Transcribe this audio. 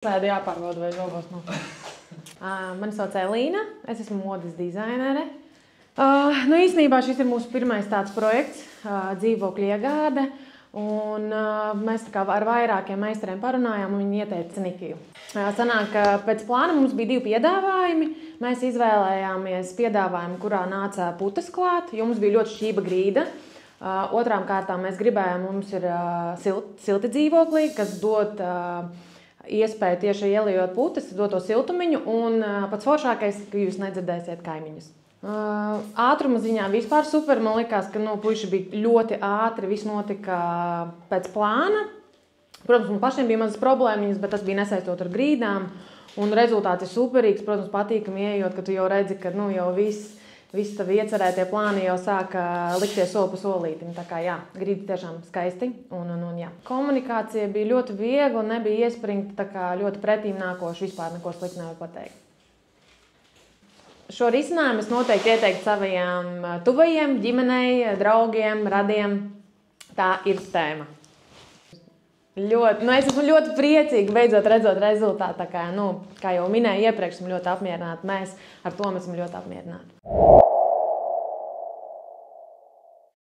Sēdi jāpārbauda, vai žobos nav. Mani sauc Elīna, es esmu modes dizainere. Īstenībā šis ir mūsu pirmais tāds projekts, dzīvokļu iegāde. Un mēs tā kā ar vairākiem meistariem parunājām, un viņi ieteica Nikiju. Sanāk, ka pēc plāna mums bija 2 piedāvājumi. Mēs izvēlējāmies piedāvājumu, kurā nāca putas klāt, jo mums bija ļoti šķība grīda. Otrām kārtām mēs gribējām, mums ir silti dzīvoklī, kas dod iespēju tieši ielijot putas, dot to siltumiņu, un pats foršākais, ka jūs nedzirdēsiet kaimiņus. Ātruma ziņā vispār super. Man likās, ka puiši bija ļoti ātri, viss notika pēc plāna. Protams, mums pašiem bija mazas problēmiņas, bet tas bija nesaistot ar grīdām. Un rezultāts ir superīgs, protams, patīkami ieejot, ka tu jau redzi, ka jau viss tavi iecerētie plāni jau sāka likties soli pa solītim. Tā kā jā, grīdi tiešām skaisti. Jā. Komunikācija bija ļoti viegla, nebija iespringta, tā kā ļoti pretīm nākoši, vispār neko sliktu nevar pateikt. Šo risinājumu es noteikti ieteiktu saviem tuvajiem, ģimenei, draugiem, radiem. Tā ir tēma. Es esmu ļoti priecīga, beidzot redzot rezultātu. Kā jau minēju iepriekš, esmu ļoti apmierināta. Mēs ar to esam ļoti apmierināti.